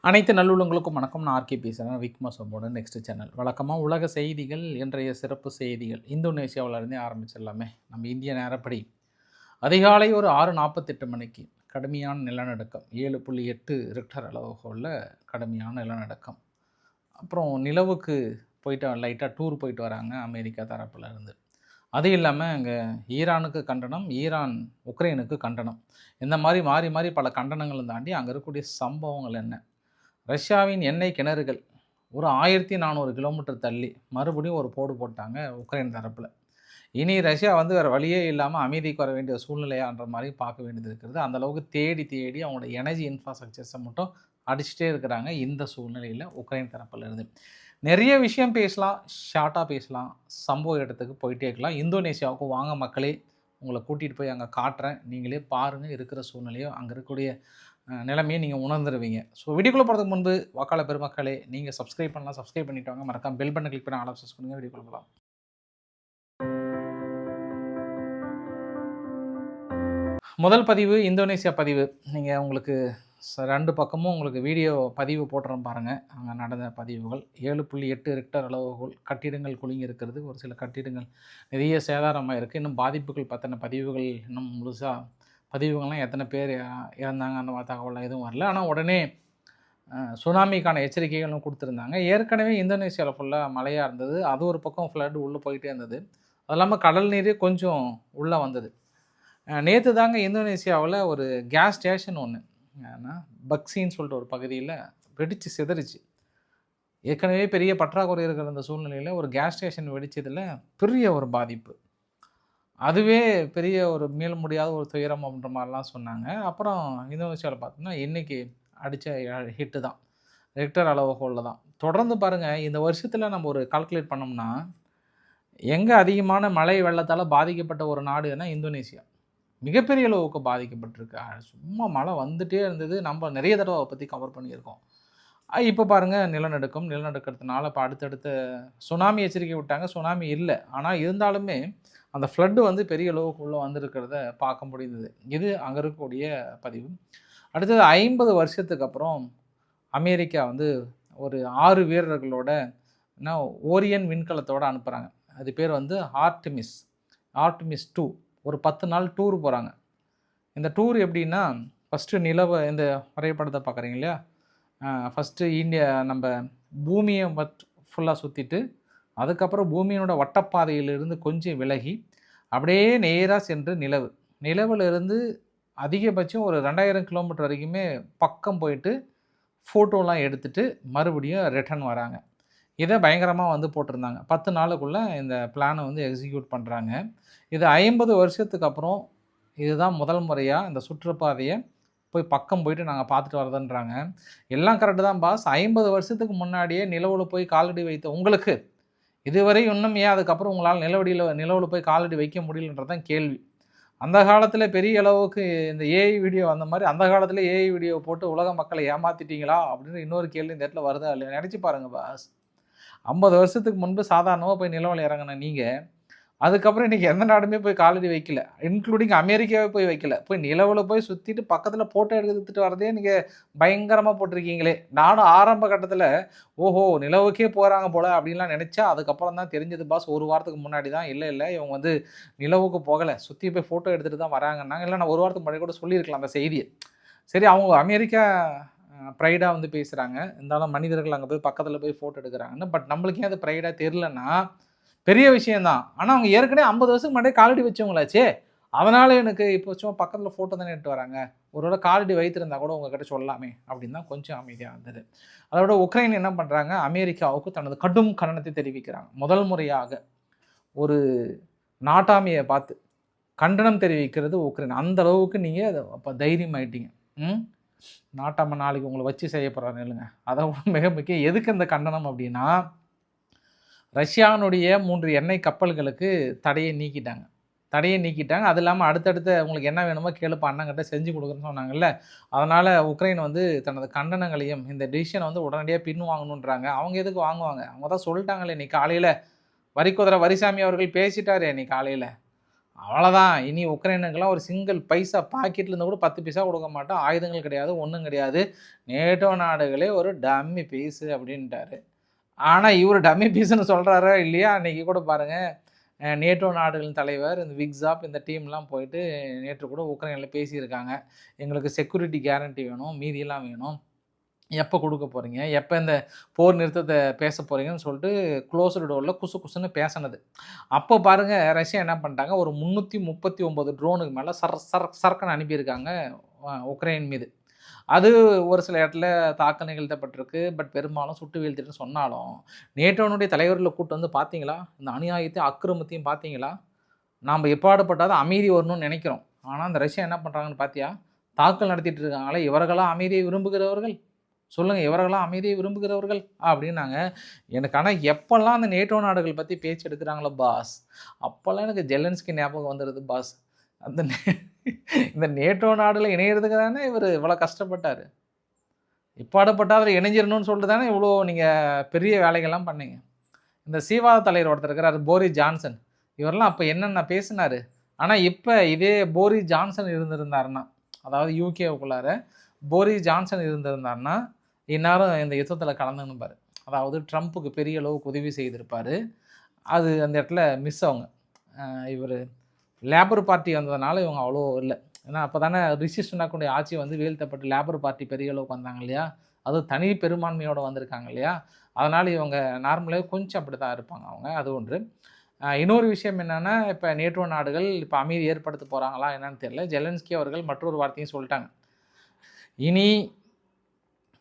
அனைத்து நல்லுள்ளங்களுக்கும் வணக்கம். நான் ஆர்கே பேசுகிறேன். விக்மசோமோட நெக்ஸ்ட் சேனல். வழக்கமாக உலக செய்திகள், இன்றைய சிறப்பு செய்திகள். இந்தோனேசியாவிலேருந்தே ஆரம்பிச்சிடலாமே. நம்ம இந்திய நேரப்படி அதிகாலை ஒரு 6:48 மணிக்கு கடுமையான நிலநடுக்கம், 7.8 ரிக்டர் அளவுகோலில் கடுமையான நிலநடுக்கம். அப்புறம் நிலவுக்கு போயிட்டு லைட்டாக டூர் போயிட்டு வராங்க அமெரிக்கா தரப்புல இருந்து. அது இல்லாமல் அங்கே ஈரானுக்கு கண்டனம், ஈரான் உக்ரைனுக்கு கண்டனம். இந்த மாதிரி மாறி மாறி பல கண்டனங்களும் தாண்டி அங்கே இருக்கக்கூடிய சம்பவங்கள் என்ன? ரஷ்யாவின் எண்ணெய் கிணறுகள் ஒரு 1400 கிலோமீட்டர் தள்ளி மறுபடியும் ஒரு போடு போட்டாங்க உக்ரைன் தரப்பில். இனி ரஷ்யா வந்து வேறு வழியே இல்லாமல் அமைதிக்கு வர வேண்டிய சூழ்நிலையான்ற மாதிரி பார்க்க வேண்டியது இருக்கிறது. அந்தளவுக்கு தேடி தேடி அவங்களோட எனர்ஜி இன்ஃப்ராஸ்ட்ரக்சர்ஸை மட்டும் அடிச்சுட்டே இருக்கிறாங்க இந்த சூழ்நிலையில் உக்ரைன் தரப்பில் இருந்து. நிறைய விஷயம் பேசலாம், ஷார்ட்டாக பேசலாம், சம்பவ இடத்துக்கு போயிட்டே இருக்கலாம். இந்தோனேசியாவுக்கு வாங்க மக்களே, உங்களை கூட்டிகிட்டு போய் அங்கே காட்டுறேன், நீங்களே பாருங்கள் இருக்கிற சூழ்நிலையோ அங்கே இருக்கக்கூடிய நிலைமையை நீங்கள் உணர்ந்துருவீங்க. ஸோ வீடியோக்குள்ளே போகிறதுக்கு முன்பு வாக்காளர் பெருமக்களே, நீங்கள் சப்ஸ்கிரைப் பண்ணலாம், சப்ஸ்கிரைப் பண்ணிட்டு வாங்க. மறக்காம பெல் பட்டன் கிளிக் பண்ணி ஆல் ஆப்ஷன்ஸ் பண்ணுங்க. வீடியோக்குள்ளே போகலாம். முதல் பதிவு இந்தோனேசியா பதிவு. நீங்கள் உங்களுக்கு 2 பக்கமும் உங்களுக்கு வீடியோ பதிவு போட்டுறோம் பாருங்கள். அங்கே நடந்த பதிவுகள் 7.8 ரிக்டர் அளவுகோல். கட்டிடங்கள் குலுங்கி இருக்கிறது, ஒரு சில கட்டிடங்கள் நிறைய சேதாரமாக இருக்குது. இன்னும் பாதிப்புகள் பற்றின பதிவுகள் இன்னும் முழுசாக பதிவுகள்லாம் எத்தனை பேர் இறந்தாங்க அந்த மாதிரி தகவலாம் எதுவும் வரல. ஆனால் உடனே சுனாமிக்கான எச்சரிக்கைகளும் கொடுத்துருந்தாங்க. ஏற்கனவே இந்தோனேசியாவில் ஃபுல்லாக மழையாக இருந்தது. அது ஒரு பக்கம் ஃப்ளட் உள்ளே போயிட்டே இருந்தது. அது இல்லாமல் கடல் நீரே கொஞ்சம் உள்ளே வந்தது. நேற்று தாங்க இந்தோனேசியாவில் ஒரு கேஸ் ஸ்டேஷன் ஒன்று, ஏன்னா பக்சின்னு சொல்லிட்டு ஒரு பகுதியில் வெடித்து சிதறிச்சு. ஏற்கனவே பெரிய பற்றாக்குறை இருக்கிற அந்த சூழ்நிலையில் ஒரு கேஸ் ஸ்டேஷன் வெடித்ததில் பெரிய ஒரு பாதிப்பு. அதுவே பெரிய ஒரு மீள முடியாத ஒரு துயரம் அப்படின்ற மாதிரிலாம் சொன்னாங்க. அப்புறம் இந்தோனேசியாவில் பார்த்தோம்னா இன்றைக்கி அடித்த ஹிட்டு தான், ரிக்டர் அளவுகோலில் தான். தொடர்ந்து பாருங்கள், இந்த வருஷத்தில் நம்ம ஒரு கால்குலேட் பண்ணோம்னா எங்கே அதிகமான மழை வெள்ளத்தால் பாதிக்கப்பட்ட ஒரு நாடுன்னா இந்தோனேசியா. மிகப்பெரிய அளவுக்கு பாதிக்கப்பட்டிருக்கு. சும்மா மழை வந்துகிட்டே இருந்தது. நம்ம நிறைய தடவை அதை பற்றி கவர் பண்ணியிருக்கோம். இப்போ பாருங்கள், நிலநடுக்கத்தினால இப்போ அடுத்தடுத்த சுனாமி எச்சரிக்கை விட்டாங்க. சுனாமி இல்லை, ஆனால் இருந்தாலுமே அந்த ஃப்ளட்டு வந்து பெரிய அளவுக்குள்ளே வந்திருக்கிறத பார்க்க முடிந்தது. இது அங்கே இருக்கக்கூடிய பதிவு. அடுத்தது 50 வருஷத்துக்கு அப்புறம் அமெரிக்கா வந்து ஒரு 6 வீரர்களோட ஓரியன் விண்கலத்தோடு அனுப்புகிறாங்க. அது பேர் வந்து ஆர்டிமிஸ் 2. ஒரு 10 நாள் டூர் போகிறாங்க. இந்த டூர் எப்படின்னா, ஃபஸ்ட்டு நிலவை இந்த வரைபடத்தை பார்க்குறீங்க இல்லையா, ஃபஸ்ட்டு இந்தியா நம்ம பூமியை ஃபுல்லாக சுற்றிட்டு அதுக்கப்புறம் பூமியினோட வட்டப்பாதையிலிருந்து கொஞ்சம் விலகி அப்படியே நேராக சென்று நிலவிலிருந்து அதிகபட்சம் ஒரு 2000 கிலோமீட்டர் வரைக்குமே பக்கம் போயிட்டு ஃபோட்டோலாம் எடுத்துகிட்டு மறுபடியும் ரிட்டர்ன் வராங்க. இதை பயங்கரமாக வந்து போட்டிருந்தாங்க. 10 நாளுக்குள்ளே இந்த பிளானை வந்து எக்ஸிக்யூட் பண்ணுறாங்க. இது 50 வருஷத்துக்கு அப்புறம் இதுதான் முதல் முறையாக இந்த சுற்றுப்பாதையை போய் பக்கம் போயிட்டு நாங்கள் பார்த்துட்டு வரதுன்றாங்க. எல்லாம் கரெக்டு தான் பாஸ். 50 வருஷத்துக்கு முன்னாடியே நிலவில் போய் காலடி வைத்த உங்களுக்கு இதுவரை இன்னும் ஏன் அதுக்கப்புறம் உங்களால் நிலவில் போய் காலடி வைக்க முடியலன்றது தான் கேள்வி. அந்த காலத்தில் பெரிய அளவுக்கு இந்த ஏஐ வீடியோ அந்த மாதிரி அந்த காலத்தில் ஏஐ வீடியோ போட்டு உலக மக்களை ஏமாற்றிட்டீங்களா அப்படின்னு இன்னொரு கேள்வி இந்த இடத்துல வருதா இல்லையா? நினச்சி பாருங்கள் பாஸ். 50 வருஷத்துக்கு முன்பு சாதாரணமாக போய் நிலவில் இறங்கின நீங்கள் அதுக்கப்புறம் இன்றைக்கி எந்த நாடுமே போய் காலடி வைக்கல, இன்க்ளூடிங் அமெரிக்காவே போய் வைக்கல. போய் நிலவில் போய் சுற்றிட்டு பக்கத்தில் ஃபோட்டோ எடுத்துகிட்டு வரதே நீங்கள் பயங்கரமாக போட்டிருக்கீங்களே. நானும் ஆரம்ப கட்டத்தில் ஓஹோ நிலவுக்கே போகிறாங்க போல் அப்படின்லாம் நினச்சா அதுக்கப்புறம் தான் தெரிஞ்சது பாஸ். ஒரு வாரத்துக்கு முன்னாடி தான் இல்லை இவங்க வந்து நிலவுக்கு போகலை, சுற்றி போய் ஃபோட்டோ எடுத்துகிட்டு தான் வராங்கன்னாங்க. இல்லை நான் ஒரு வாரத்துக்கு முன்னாடி கூட சொல்லியிருக்கலாம் அந்த செய்தியை. சரி, அவங்க அமெரிக்கா ப்ரைடாக வந்து பேசுகிறாங்க, இருந்தாலும் மனிதர்கள் அங்கே போய் பக்கத்தில் போய் ஃபோட்டோ எடுக்கிறாங்கன்னு. பட் நம்மளுக்கே அது ப்ரைடாக தெரிலன்னா பெரிய விஷயந்தான். ஆனால் அவங்க ஏற்கனவே 50 வருஷத்துக்கு முன்னாடி காலடி வச்சவங்களாச்சே, அதனால் எனக்கு இப்போ சும்மா பக்கத்தில் ஃபோட்டோ தானே எடுத்து வராங்க, ஒருவேளை காலடி வைத்திருந்தா கூட உங்ககிட்ட சொல்லலாமே அப்படின்னு தான் கொஞ்சம் அமைதியாக இருந்தது. அதோட உக்ரைன் என்ன பண்ணுறாங்க, அமெரிக்காவுக்கு தனது கடும் கண்டனத்தை தெரிவிக்கிறாங்க. முதல் முறையாக ஒரு நாட்டாமையை பார்த்து கண்டனம் தெரிவிக்கிறது உக்ரைன். அந்த அளவுக்கு நீங்கள் அப்போ தைரியம் ஆகிட்டீங்க. நாட்டாமை நாளைக்கு உங்களை வச்சு செய்ய போகிறாரு இல்லைங்க. அதை மிக முக்கியம். எதுக்கு இந்த கண்டனம் அப்படின்னா, ரஷ்யானுடைய 3 எண்ணெய் கப்பல்களுக்கு தடையை நீக்கிட்டாங்க. அது இல்லாமல் அடுத்தடுத்த உங்களுக்கு என்ன வேணுமோ கேளுப்பா, அண்ணங்கிட்ட செஞ்சு கொடுக்குறேன்னு சொன்னாங்கல்ல. அதனால் உக்ரைன் வந்து தனது கண்டனங்களையும் இந்த டிசிஷனை வந்து உடனடியாக பின்வாங்கணுன்றாங்க. அவங்க எதுக்கு வாங்குவாங்க? அவங்க தான் சொல்லிட்டாங்களே, இன்னைக்கு காலையில் வரிக்குதிரை வரிசாமி அவர்கள் பேசிட்டாரே இன்னைக்கு காலையில். அவ்வளோதான். இனி உக்ரைனுக்கெல்லாம் ஒரு சிங்கிள் பைசா பாக்கெட்லேருந்து கூட 10 பைசா கொடுக்க மாட்டோம். ஆயுதங்கள் கிடையாது, ஒன்றும் கிடையாது. நேட்டோ நாடுகளே ஒரு டம்மி பீஸு அப்படின்ட்டாரு. ஆனால் இவர் டம்மி பீஸுன்னு சொல்கிறாரா இல்லையா? அன்றைக்கி கூட பாருங்கள், நேட்டோ நாடுகளின் தலைவர் இந்த விக்ஸாப் இந்த டீம்லாம் போயிட்டு நேற்று கூட உக்ரைனில் பேசியிருக்காங்க. எங்களுக்கு செக்யூரிட்டி கேரண்டி வேணும், மீதியெல்லாம் வேணும். எப்போ கொடுக்க போகிறீங்க, எப்போ இந்த போர் நிறுத்தத்தை பேச போகிறீங்கன்னு சொல்லிட்டு க்ளோஸ்டு டோரில் குசு குசுன்னு பேசினது. அப்போ பாருங்கள், ரஷ்யா என்ன பண்ணிட்டாங்க, ஒரு 339 ட்ரோனுக்கு மேலே சரக்குன்னு அனுப்பியிருக்காங்க உக்ரைன் மீது. அது ஒரு சில இடத்துல தாக்கம் நிகழ்த்தப்பட்டிருக்கு. பட் பெரும்பாலும் சுட்டு வீழ்த்திட்டு சொன்னாலும், நேட்டோனுடைய தலைவர்களை கூட்டு வந்து பார்த்தீங்களா, இந்த அநியாயத்தையும் அக்கிரமத்தையும் பார்த்தீங்களா, நாம் எப்பாடுபட்டாத அமைதி வரணும்னு நினைக்கிறோம். ஆனால் அந்த ரஷ்யா என்ன பண்ணுறாங்கன்னு பார்த்தியா, தாக்கல் நடத்திட்டு இருக்காங்களே, இவர்களாம் அமைதியை விரும்புகிறவர்கள் சொல்லுங்கள், இவர்களாம் அமைதியை விரும்புகிறவர்கள் அப்படின்னாங்க. எனக்கு ஆனால் எப்போல்லாம் அந்த நேட்டோ நாடுகள் பற்றி பேச்சு எடுக்கிறாங்களோ பாஸ், அப்போல்லாம் எனக்கு ஜெலன்ஸ்கி ஞாபகம் வந்துடுது பாஸ். அந்த இந்த நேட்டோ நாடில் இணையிறதுக்கு தானே இவர் இவ்வளோ கஷ்டப்பட்டார். இப்பாடுபட்டால் இணைஞ்சிடணும்னு சொல்லிட்டு தானே இவ்வளோ நீங்கள் பெரிய வேலைகள்லாம் பண்ணீங்க. இந்த சீவாத தலைவர் ஒருத்தர் இருக்கிறார், போரிஸ் ஜான்சன். இவரெல்லாம் அப்போ என்னென்ன பேசினார். ஆனால் இப்போ இதே போரிஸ் ஜான்சன் இருந்திருந்தாருன்னா, அதாவது யூகேவுக்குள்ளார போரிஸ் ஜான்சன் இருந்திருந்தாருன்னா இந்நேரம் இந்த யுத்தத்தில் கலந்துன்னுப்பார். அதாவது ட்ரம்ப்புக்கு பெரிய அளவுக்கு உதவி செய்திருப்பார். அது அந்த இடத்துல மிஸ் அவங்க. இவர் லேபர் பார்ட்டி வந்ததுனால இவங்க அவ்வளோ இல்லை. ஏன்னா அப்போ தானே ரிஷி சுனாக்குடைய ஆட்சி வந்து வீழ்த்தப்பட்டு லேபர் பார்ட்டி பெரிய அளவுக்கு வந்தாங்க இல்லையா, அது தனி பெரும்பான்மையோடு வந்திருக்காங்க இல்லையா, அதனால் இவங்க நார்மலாக கொஞ்சம் அப்படி தான் இருப்பாங்க அவங்க. அது ஒன்று. இன்னொரு விஷயம் என்னென்னா, இப்போ நேட்டோ நாடுகள் இப்போ அமைதி ஏற்படுத்த போகிறாங்களா என்னன்னு தெரியல. ஜெலன்ஸ்கி அவர்கள் மற்றொரு வார்த்தையும் சொல்லிட்டாங்க, இனி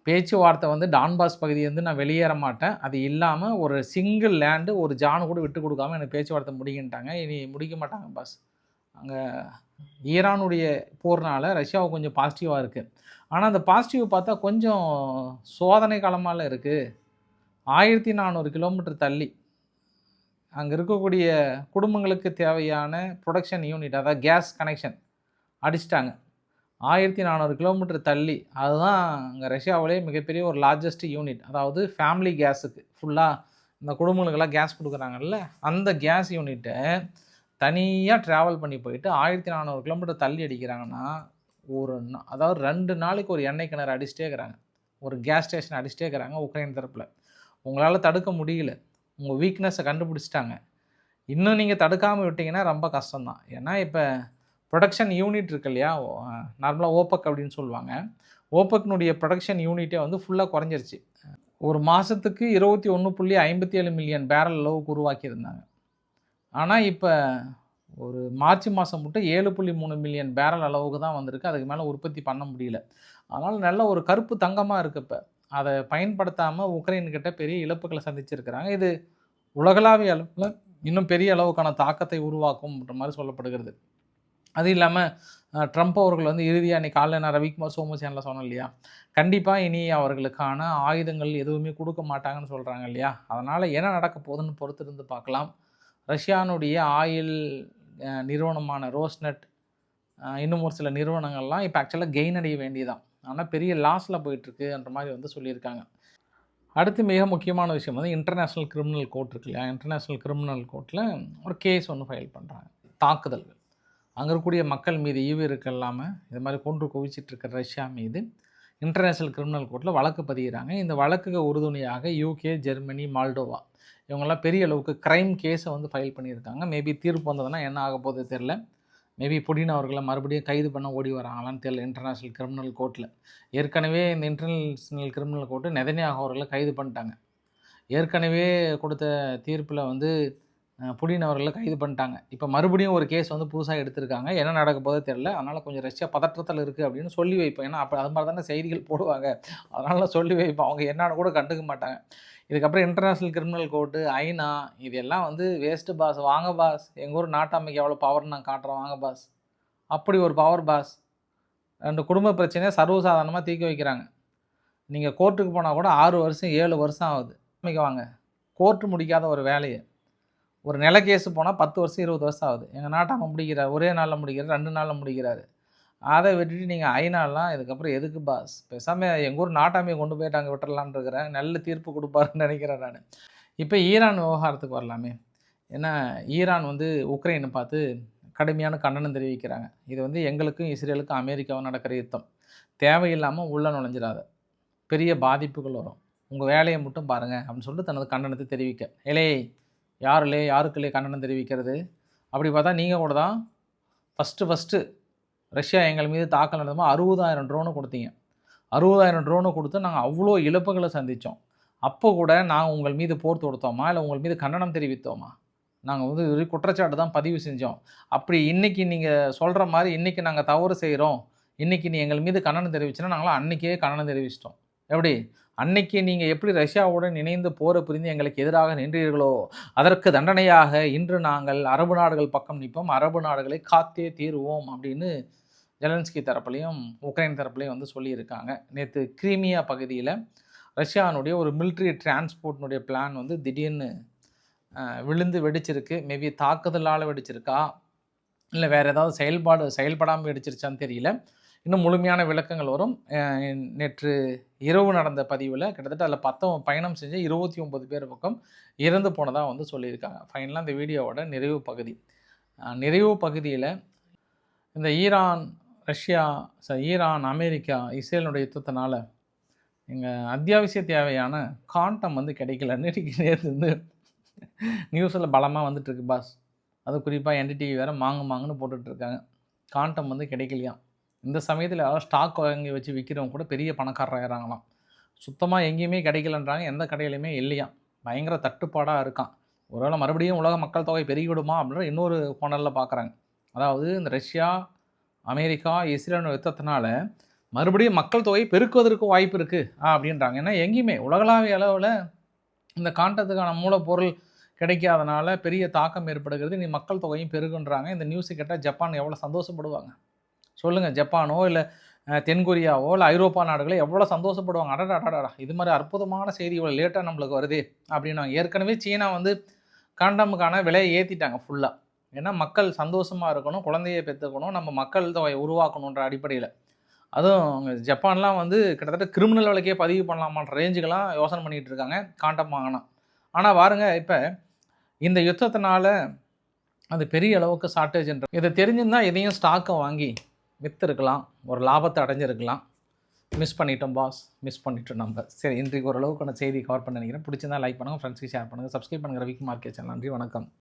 பேச்சுவார்த்தை வந்து டான்பாஸ் பகுதியை வந்து நான் வெளியேற மாட்டேன், அது இல்லாமல் ஒரு சிங்கிள் லேண்டு ஒரு ஜானு கூட விட்டு கொடுக்காமல் எனக்கு பேச்சுவார்த்தை முடிக்கின்ட்டாங்க. இனி முடிக்க மாட்டாங்க பாஸ். அங்கே ஈரானுடைய போர்னால் ரஷ்யாவுக்கு கொஞ்சம் பாசிட்டிவாக இருக்குது. ஆனால் அந்த பாசிட்டிவ் பார்த்தா கொஞ்சம் சோதனை காலமால இருக்குது. 1400 கிலோமீட்டர் தள்ளி அங்கே இருக்கக்கூடிய குடும்பங்களுக்கு தேவையான ப்ரொடக்ஷன் யூனிட், அதாவது கேஸ் கனெக்ஷன் அடிச்சிட்டாங்க. 1400 கிலோமீட்டர் தள்ளி, அதுதான் அங்கே ரஷ்யாவிலே மிகப்பெரிய ஒரு லார்ஜஸ்ட் யூனிட். அதாவது ஃபேமிலி கேஸுக்கு ஃபுல்லாக இந்த குடும்பங்களுக்கெல்லாம் கேஸ் கொடுக்குறாங்கல்ல, அந்த கேஸ் யூனிட்டை தனியாக ட்ராவல் பண்ணி போயிட்டு 1400 கிலோமீட்டர் தள்ளி அடிக்கிறாங்கன்னா, அதாவது 2 நாளைக்கு ஒரு எண்ணெய் கிணறு அடிச்சிட்டே இருக்கிறாங்க, ஒரு கேஸ் ஸ்டேஷன் அடிச்சிட்டே இருக்கிறாங்க உக்ரைன் தரப்பில். உங்களால் தடுக்க முடியல, உங்கள் வீக்னஸை கண்டுபிடிச்சிட்டாங்க. இன்னும் நீங்கள் தடுக்காமல் விட்டிங்கன்னா ரொம்ப கஷ்டம்தான். ஏன்னா இப்போ ப்ரொடக்ஷன் யூனிட் இருக்கு இல்லையா, நார்மலாக ஓபக் அப்படின்னு சொல்லுவாங்க. ஓபக்னுடைய ப்ரொடக்ஷன் யூனிட்டே வந்து ஃபுல்லாக குறைஞ்சிருச்சு. ஒரு மாதத்துக்கு 21.57 மில்லியன் பேரல் அளவுக்கு உருவாக்கியிருந்தாங்க. ஆனால் இப்போ ஒரு மார்ச் மாதம் மட்டும் 7.3 மில்லியன் பேரல் அளவுக்கு தான் வந்திருக்கு. அதுக்கு மேலே உற்பத்தி பண்ண முடியல. அதனால் நல்ல ஒரு கருப்பு தங்கமாக இருக்குது. இப்போ அதை பயன்படுத்தாமல் உக்ரைன்கிட்ட பெரிய இழப்புகளை சந்திச்சிருக்கிறாங்க. இது உலகளாவிய அளவில் இன்னும் பெரிய அளவுக்கான தாக்கத்தை உருவாக்கும்ன்ற மாதிரி சொல்லப்படுகிறது. அது இல்லாமல் ட்ரம்ப் அவர்கள் வந்து இறுதியாக அன்றைக்கி காலையில் நான் ரவிக்குமார் சோமு சேனலில் சொன்னேன் இல்லையா, கண்டிப்பாக இனி அவர்களுக்கான ஆயுதங்கள் எதுவுமே கொடுக்க மாட்டாங்கன்னு சொல்கிறாங்க இல்லையா. அதனால் என்ன நடக்க போகுதுன்னு பொறுத்திருந்து பார்க்கலாம். ரஷ்யானுடைய ஆயில் நிறுவனமான ரோஸ்நெட் இன்னும் ஒரு சில நிறுவனங்கள்லாம் இப்போ ஆக்சுவலாக கெயின் அடைய வேண்டியதான், ஆனால் பெரிய லாஸில் போயிட்டுருக்குன்ற மாதிரி வந்து சொல்லியிருக்காங்க. அடுத்து மிக முக்கியமான விஷயம் வந்து இன்டர்நேஷ்னல் கிரிமினல் கோர்ட் இருக்கு இல்லையா, இன்டர்நேஷ்னல் கிரிமினல் கோர்ட்டில் ஒரு கேஸ் ஒன்று ஃபைல் பண்ணுறாங்க. தாக்குதல்கள் அங்கே இருக்கக்கூடிய மக்கள் மீது ஈவிருக்கு இல்லாமல் இது மாதிரி கொன்று குவிச்சிட்ருக்க ரஷ்யா மீது இன்டர்நேஷ்னல் கிரிமினல் கோர்ட்டில் வழக்கு பதிகிறாங்க. இந்த வழக்குக்கு உறுதுணையாக யூகே, ஜெர்மனி, மால்டோவா இவங்கெல்லாம் பெரிய அளவுக்கு க்ரைம் கேஸை வந்து ஃபைல் பண்ணியிருக்காங்க. மேபி தீர்ப்பு வந்ததுன்னா என்ன ஆக போகுது தெரில. மேபி புடின் அவர்களை மறுபடியும் கைது பண்ண ஓடி வராங்களான்னு தெரியல இன்டர்நேஷ்னல் கிரிமினல் கோர்ட்டில். ஏற்கனவே இந்த இன்டர்நேஷ்னல் கிரிமினல் கோர்ட்டு நெதன்யாகு அவர்களை கைது பண்ணிட்டாங்க. ஏற்கனவே கொடுத்த தீர்ப்பில் வந்து புடின் அவர்களை கைது பண்ணிட்டாங்க. இப்போ மறுபடியும் ஒரு கேஸ் வந்து புதுசாக எடுத்திருக்காங்க. என்ன நடக்க போதே தெரில. அதனால் கொஞ்சம் ரஷ்யா பதற்றத்தில் இருக்குது அப்படின்னு சொல்லி வைப்போம். ஏன்னா அப்போ அது மாதிரி தானே செய்திகள் போடுவாங்க. அதனால் சொல்லி வைப்போம். அவங்க என்னன்னு கூட கண்டுக்க மாட்டாங்க. இதுக்கப்புறம் இன்டர்நேஷ்னல் கிரிமினல் கோர்ட்டு, ஐநா இதெல்லாம் வந்து வேஸ்ட்டு பாஸ். வாங்க பாஸ், எங்கள் ஊர் நாட்டாமைக்கு எவ்வளோ பவர்னு நான் காட்டுறேன் வாங்க பாஸ். அப்படி ஒரு பவர் பாஸ். 2 குடும்ப பிரச்சனையை சர்வசாதாரணமாக தீர்க்க வைக்கிறாங்க. நீங்கள் கோர்ட்டுக்கு போனால் கூட 6 வருஷம் 7 வருஷம் ஆகுது. வாங்க, கோர்ட்டு முடிக்காத ஒரு வேலையை ஒரு நில கேஸு போனால் 10 வருஷம் 20 வருஷம் ஆகுது. எங்கள் நாட்டாமை முடிக்கிறார், ஒரே நாளில் முடிக்கிறார், 2 நாளில் முடிக்கிறாரு. அதை விட்டுட்டு நீங்கள் ஐநாலாம் இதுக்கப்புறம் எதுக்கு பாஸ்? பேசாமல் எங்கள் ஊர் நாட்டாமையை கொண்டு போய்ட்டு அங்கே விட்டுறலான்னு இருக்கிறேன். நல்ல தீர்ப்பு கொடுப்பாருன்னு நினைக்கிறேன் நான். இப்போ ஈரான் விவகாரத்துக்கு வரலாமே. ஏன்னா ஈரான் வந்து உக்ரைனை பார்த்து கடுமையான கண்டனம் தெரிவிக்கிறாங்க. இது வந்து எங்களுக்கும் இஸ்ரேலுக்கும் அமெரிக்காவும் நடக்கிற யுத்தம். தேவையில்லாமல் உள்ள நுழைஞ்சிடாத, பெரிய பாதிப்புகள் வரும், உங்கள் வேலையை மட்டும் பாருங்கள் அப்படின்னு சொல்லிட்டு தனது கண்டனத்தை தெரிவிக்க. யாருக்குள்ளே கண்டனம் தெரிவிக்கிறது? அப்படி பார்த்தா நீங்கள் கூட தான் ஃபஸ்ட்டு ரஷ்யா எங்கள் மீது தாக்கல் நடந்தமோ 60,000 ட்ரோனு கொடுத்தீங்க. 60,000 ட்ரோனு கொடுத்து நாங்கள் அவ்வளோ இழப்புகளை சந்தித்தோம். அப்போ கூட நாங்கள் உங்கள் மீது போர் தொடுத்தோமா, இல்லை உங்கள் மீது கண்டனம் தெரிவித்தோமா? நாங்கள் வந்து ஒரு குற்றச்சாட்டு தான் பதிவு செஞ்சோம். அப்படி இன்றைக்கி நீங்கள் சொல்கிற மாதிரி இன்றைக்கி நாங்கள் தவறு செய்கிறோம், இன்றைக்கி நீ எங்கள் மீது கண்டனம் தெரிவிச்சுன்னா நாங்களாம் அன்றைக்கே கண்டனம் தெரிவிச்சிட்டோம். எப்படி? அன்னைக்கு நீங்கள் எப்படி ரஷ்யாவுடன் இணைந்து போரை புரிந்து எங்களுக்கு எதிராக நின்றீர்களோ, அதற்கு தண்டனையாக இன்று நாங்கள் அரபு நாடுகள் பக்கம் நிற்போம், அரபு நாடுகளை காத்தே தீருவோம் அப்படின்னு ஜெலன்ஸ்கி தரப்புலையும் உக்ரைன் தரப்புலையும் வந்து சொல்லியிருக்காங்க. நேற்று கிரீமியா பகுதியில் ரஷ்யானுடைய ஒரு மிலிட்ரி டிரான்ஸ்போர்ட்னுடைய பிளான் வந்து திடீர்னு விழுந்து வெடிச்சிருக்கு. மேபி தாக்குதலால் வெடிச்சிருக்கா, இல்லை வேறு ஏதாவது செயல்படாமல் வெடிச்சிருச்சான்னு தெரியல. இன்னும் முழுமையான விளக்கங்கள் வரும். நேற்று இரவு நடந்த பதிவில் கிட்டத்தட்ட அதில் பயணம் செஞ்ச 29 பேர் பக்கம் இறந்து போனதாக வந்து சொல்லியிருக்காங்க. ஃபைனலாக இந்த வீடியோவோட நிறைவு பகுதியில் இந்த ஈரான், அமெரிக்கா, இஸ்ரேலுடைய யுத்தத்தினால எங்கள் அத்தியாவசிய தேவையான காண்டம் வந்து கிடைக்கலன்னு நேற்று வந்து நியூஸில் பலமாக வந்துட்டுருக்கு பாஸ். அது குறிப்பாக NDTV வேறு மாங்குன்னு போட்டுட்ருக்காங்க. காண்டம் வந்து கிடைக்கலையாம். இந்த சமயத்தில் யாராவது ஸ்டாக் வாங்கி வச்சு விற்கிறவங்க கூட பெரிய பணக்காரராகிறாங்களாம். சுத்தமாக எங்கேயுமே கிடைக்கலன்றாங்க, எந்த கடையிலையுமே இல்லையாம். பயங்கர தட்டுப்பாடாக இருக்கான். ஒருவேளை மறுபடியும் உலக மக்கள் தொகை பெருகிவிடுமா அப்படின்ற இன்னொரு கோணலில் பார்க்குறாங்க. அதாவது இந்த ரஷ்யா, அமெரிக்கா, இஸ்ரேல் யுத்தத்தினால மறுபடியும் மக்கள் தொகை பெருக்குவதற்கு வாய்ப்பு இருக்குது அப்படின்றாங்க. ஏன்னா எங்கேயுமே உலகளாவிய அளவில் இந்த காண்டத்துக்கான மூலப்பொருள் கிடைக்காதனால பெரிய தாக்கம் ஏற்படுகிறது. நீ மக்கள் தொகையும் பெருகுன்றாங்க. இந்த நியூஸை கேட்டால் ஜப்பான் எவ்வளோ சந்தோஷப்படுவாங்க சொல்லுங்கள். ஜப்பானோ இல்லை தென்கொரியாவோ இல்லை ஐரோப்பா நாடுகளோ எவ்வளோ சந்தோஷப்படுவாங்க. அடடா இது மாதிரி அற்புதமான செய்தி இவ்வளோ லேட்டாக நம்மளுக்கு வருது அப்படின்னாங்க. ஏற்கனவே சீனா வந்து காண்டமுக்கான விலையை ஏற்றிட்டாங்க ஃபுல்லாக. ஏன்னா மக்கள் சந்தோஷமாக இருக்கணும், குழந்தையை பெற்றுக்கணும், நம்ம மக்கள் தொகையை உருவாக்கணுன்ற அடிப்படையில். அதுவும் ஜப்பான்லாம் வந்து கிட்டத்தட்ட கிரிமினல் விலைக்கே பதிவு பண்ணலாமான்ற ரேஞ்சுக்கெல்லாம் யோசனை பண்ணிகிட்டு இருக்காங்க காண்டம் வாங்கினா. ஆனால் பாருங்கள், இப்போ இந்த யுத்தத்தினால அது பெரிய அளவுக்கு ஷார்ட்டேஜ்ன்ற இதை தெரிஞ்சிருந்தால் எதையும் ஸ்டாக்கை வாங்கி விற்றுருக்கலாம், ஒரு லாபத்தை அடைஞ்சிருக்கலாம். மிஸ் பண்ணிட்டோம் பாஸ், மிஸ் பண்ணிட்டோம் நம்ம. சரி, இன்றைக்கு ஓரளவுக்கான செய்தி கவர் பண்ண நினைக்கிறேன். பிடிச்சிருந்தா லைக் பண்ணுங்கள், ஃப்ரெண்ட்ஸ்க்கு ஷேர் பண்ணுங்கள், சப்ஸ்கிரைப் பண்ணுங்கள் ரவிக்குமார் சேனல். நன்றி, வணக்கம்.